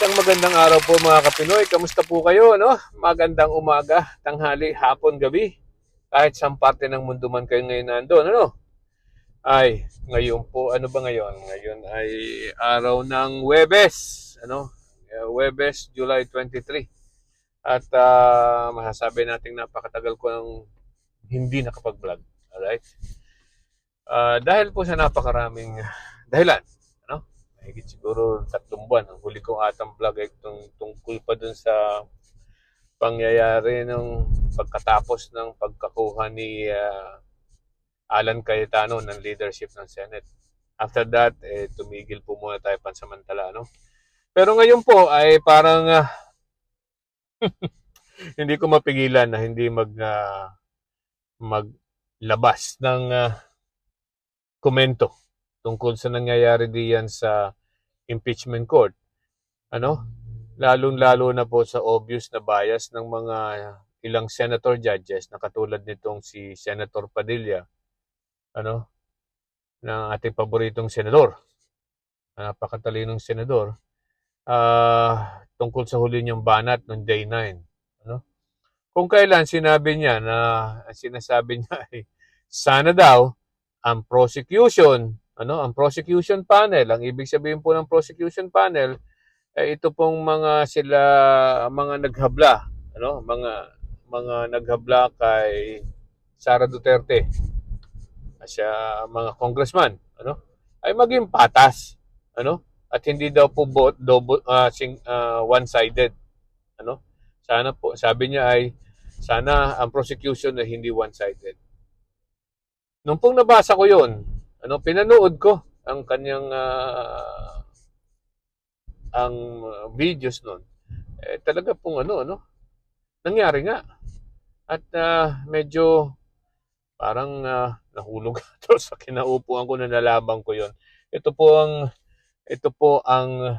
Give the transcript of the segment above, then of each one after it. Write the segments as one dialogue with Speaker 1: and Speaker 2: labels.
Speaker 1: Isang magandang araw po mga Kapinoy. Kamusta po kayo? No? Magandang umaga, tanghali, hapon, gabi. Kahit saan parte ng mundo man kayo ngayon nandun. Ano? Ay, ngayon po, ano ba ngayon? Ngayon ay araw ng Huwebes. Ano? Huwebes, July 23. At masasabi natin napakatagal ko nang hindi nakapag-vlog. Alright? Dahil po sa napakaraming dahilan. Ano? Mahigit siguro 3 buwan. Ang huli kong atang vlog ay tungkol pa dun sa pangyayari ng pagkatapos ng pagkakuha ni Alan Cayetano ng leadership ng Senate. After that, tumigil po muna tayo pansamantala. No? Pero ngayon po ay parang hindi ko mapigilan na hindi maglabas ng komento tungkol sa nangyayari diyan sa impeachment court. Ano? Lalong-lalo na po sa obvious na bias ng mga ilang senator judges na katulad nitong si Senator Padilla, ano, ng ating paboritong senador, napakatalinong senador, tungkol sa huli niyang banat noong day 9. Ano? Kung kailan sinabi niya na sinasabi niya ay sana daw ang prosecution, ang prosecution panel, ang ibig sabihin po ng prosecution panel ito pong mga naghabla, mga naghabla kay Sara Duterte, siya mga congressman, ay maging patas, at hindi daw po one-sided, ano? Sana po, sabi niya ay sana ang prosecution na hindi one-sided. Nung pong nabasa ko 'yon, pinanood ko ang kanyang ang videos nun, talaga pong nangyari nga. At medyo parang nahulog ito sa kinaupuan ko na nalaman ko yon. Ito po ang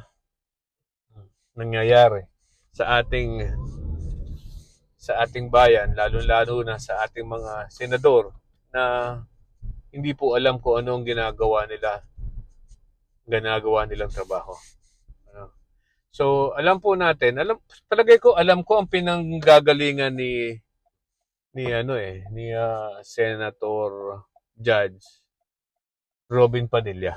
Speaker 1: nangyayari sa ating bayan, lalo-lalo na sa ating mga senador na hindi po alam kung ano ang ginagawa nilang trabaho. So, alam po natin, palagay ko alam ko ang pinanggagalingan ni Senator Judge Robin Padilla.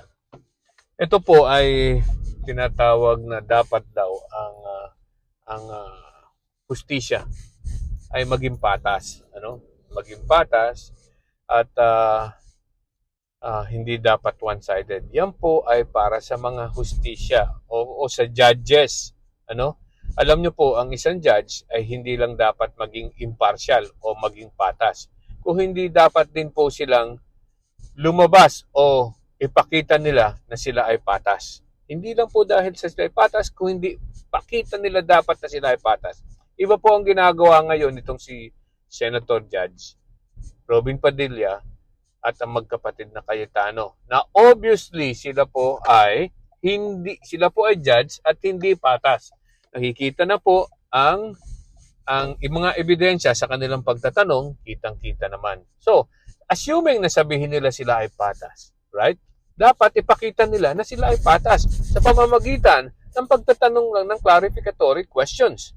Speaker 1: Ito po ay tinatawag na dapat daw ang hustisya ay maging patas, maging patas at hindi dapat one-sided. Yan po ay para sa mga hustisya o sa judges. Alam nyo po, ang isang judge ay hindi lang dapat maging impartial o maging patas. Kung hindi dapat din po silang lumabas o ipakita nila na sila ay patas. Hindi lang po dahil sa sila ay patas, kung hindi pakita nila dapat na sila ay patas. Iba po ang ginagawa ngayon nitong si Senator Judge Robin Padilla at ang magkapatid na Cayetano, na obviously sila po ay judge at hindi patas. Nakikita na po ang mga ebidensya sa kanilang pagtatanong, kitang-kita naman. So, assuming na sabihin nila sila ay patas, right? Dapat ipakita nila na sila ay patas sa pamamagitan ng pagtatanong lang ng clarificatory questions.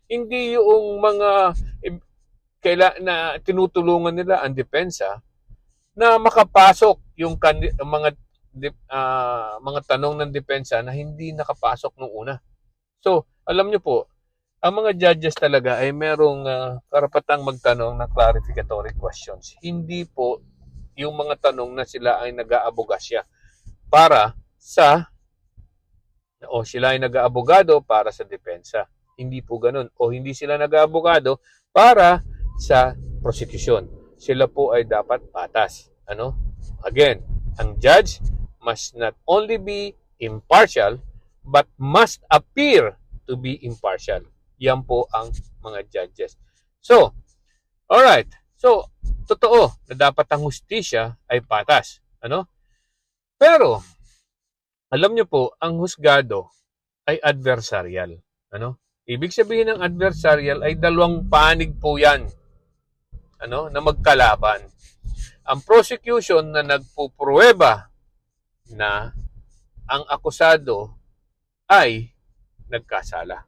Speaker 1: Hindi yung mga na tinutulungan nila ang depensa na makapasok yung mga tanong ng depensa na hindi nakapasok nung una. So, alam nyo po, ang mga judges talaga ay merong karapatang magtanong ng clarificatory questions. Hindi po yung mga tanong na sila ay nag-aabogasya para sila ay nag-aabogado para sa depensa. Hindi po ganun. O hindi sila nag-aabogado para sa prosecution. Sila po ay dapat patas. Again, ang judge must not only be impartial but must appear to be impartial. Yan po ang mga judges. So, alright. So, totoo na dapat ang hustisya ay patas. Pero, alam nyo po, ang husgado ay adversarial. Ibig sabihin ng adversarial ay dalawang panig po yan. Na magkalaban. Ang prosecution na nagpupruweba na ang akusado ay nagkasala.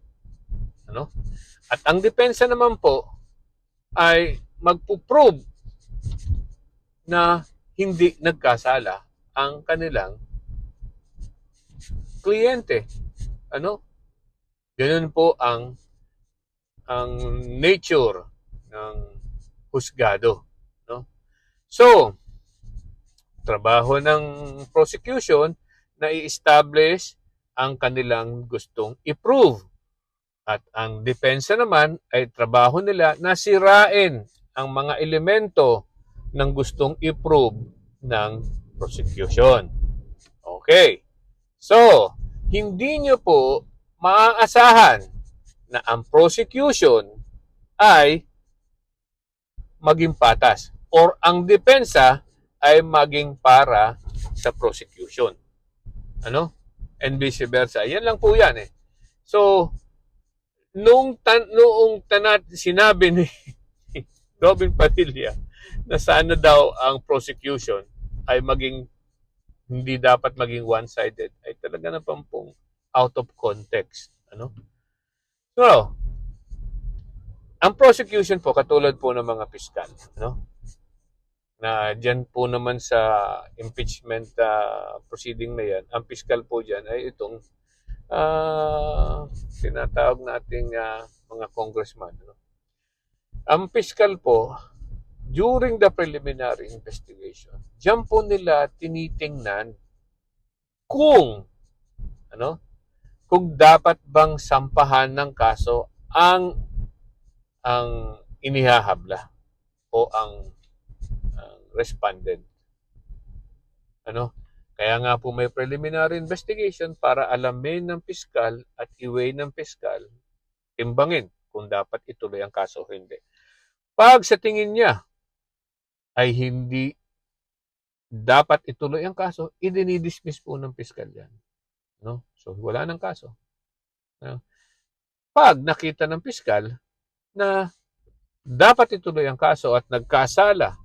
Speaker 1: Ano? At ang depensa naman po ay magpo-prove na hindi nagkasala ang kanilang kliyente. Ano? Ganun po ang nature ng husgado, no? So, trabaho ng prosecution na i-establish ang kanilang gustong i-prove. At ang depensa naman ay trabaho nila na sirain ang mga elemento ng gustong i-prove ng prosecution. Okay. So, hindi nyo po maaasahan na ang prosecution ay maging patas or ang depensa ay maging para sa prosecution. Ano? And vice versa. Yan lang po yan eh. So, noong sinabi ni Robin Padilla na sana daw ang prosecution ay hindi dapat maging one-sided, ay talaga na pong out of context. Ano? So, ang prosecution po, katulad po ng mga piskal, no? Na dyan po naman sa impeachment proceeding na yan, ang piskal po dyan ay itong tinatawag nating mga congressman. No? Ang piskal po, during the preliminary investigation, dyan po nila tinitingnan kung dapat bang sampahan ng kaso ang inihahabla o ang respondent. Kaya nga po may preliminary investigation para alamin ng piskal at i-weigh ng piskal, timbangin kung dapat ituloy ang kaso o hindi. Pag sa tingin niya ay hindi dapat ituloy ang kaso, i-dismiss po ng piskal yan. So, wala ng kaso. Pag nakita ng piskal na dapat ituloy ang kaso at nagkasala,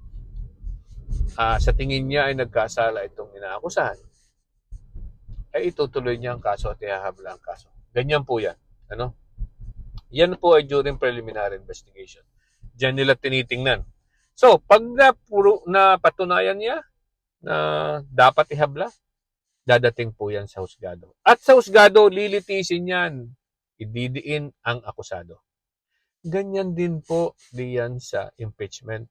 Speaker 1: sa tingin niya ay nagkasala itong inaakusahan, ay itutuloy niya ang kaso at ihahabla ang kaso. Ganyan po yan. Yan po ay during preliminary investigation. Diyan nila tinitingnan. So, pag napatunayan niya na dapat ihabla, dadating po yan sa husgado. At sa husgado, lilitisin yan. Ididiin ang akusado. Ganyan din po diyan sa impeachment.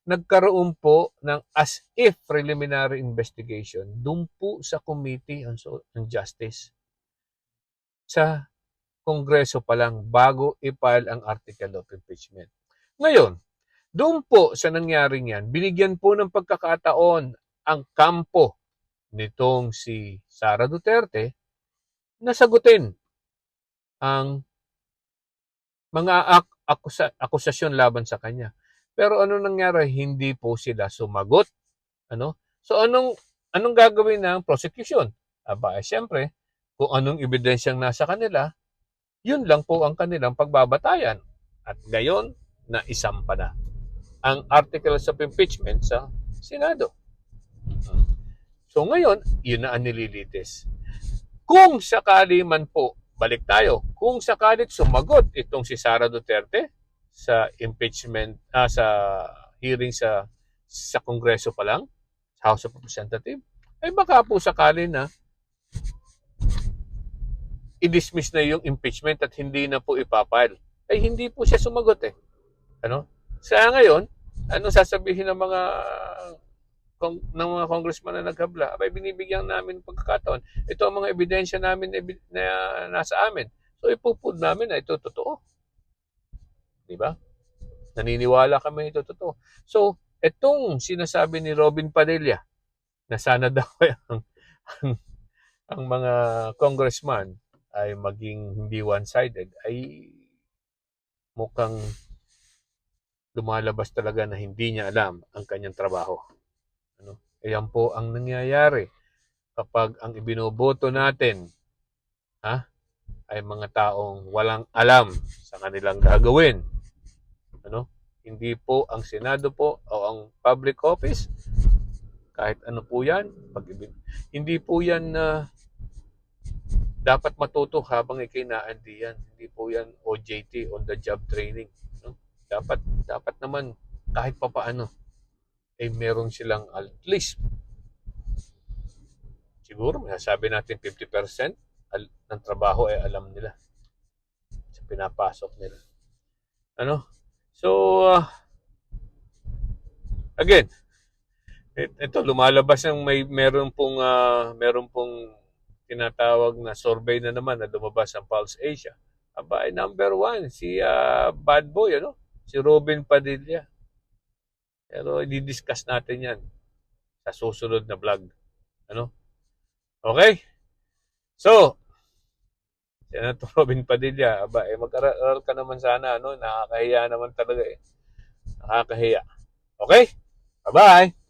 Speaker 1: Nagkaroon po ng as if preliminary investigation doon po sa Committee on Justice. Sa Kongreso pa lang bago i-file ang article of impeachment. Ngayon, doon po sa nangyaring yan, binigyan po ng pagkakataon ang kampo nitong si Sara Duterte na sagutin ang mga akusasyon laban sa kanya. Pero ano nangyari? Hindi po sila sumagot. So anong gagawin ng prosecution? Siyempre, kung anong ebidensyang nasa kanila, yun lang po ang kanilang pagbabatayan. At gayon, naisampa na ang articles of impeachment sa Senado. So ngayon, yun na ang nililitis. Kung sakali man po, balik tayo, kung sakalit sumagot itong si Sara Duterte sa impeachment, sa hearing sa Kongreso pa lang, sa House of Representatives, ay baka po sakali na i-dismiss na yung impeachment at hindi na po ipapile. Ay hindi po siya sumagot eh. Kaya ngayon, sasabihin ng mga congressman na naghabla? Binibigyan namin pagkakataon. Ito ang mga ebidensya namin na nasa amin. So ipupud namin na ito totoo. Diba? Naniniwala kami ito totoo. So, itong sinasabi ni Robin Padilla na sana daw ang mga congressman ay maging hindi one-sided, ay mukhang lumalabas talaga na hindi niya alam ang kanyang trabaho. Ayan po ang nangyayari kapag ang ibinoboto natin ay mga taong walang alam sa kanilang gagawin. Hindi po ang Senado po o ang public office, kahit ano po yan, hindi po yan dapat matuto habang ikay naandiyan. Hindi po yan OJT, on the job training. No? Dapat naman kahit papaano ay meron silang at least siguro masasabi natin 50% ng trabaho ay alam nila sa pinapasok nila. Ano? So, again, ito lumalabas ng meron pong tinatawag na survey na naman na lumabas ang Pulse Asia. Aba, number 1 si bad boy, ano? Si Robin Padilla. Pero i-discuss natin 'yan sa susunod na vlog. Ano? Okay? So, Senator Robin Padilla, aba, mag-aral ka naman sana, ano? Nakakahiya naman talaga eh. Nakakahiya. Okay? Bye-bye!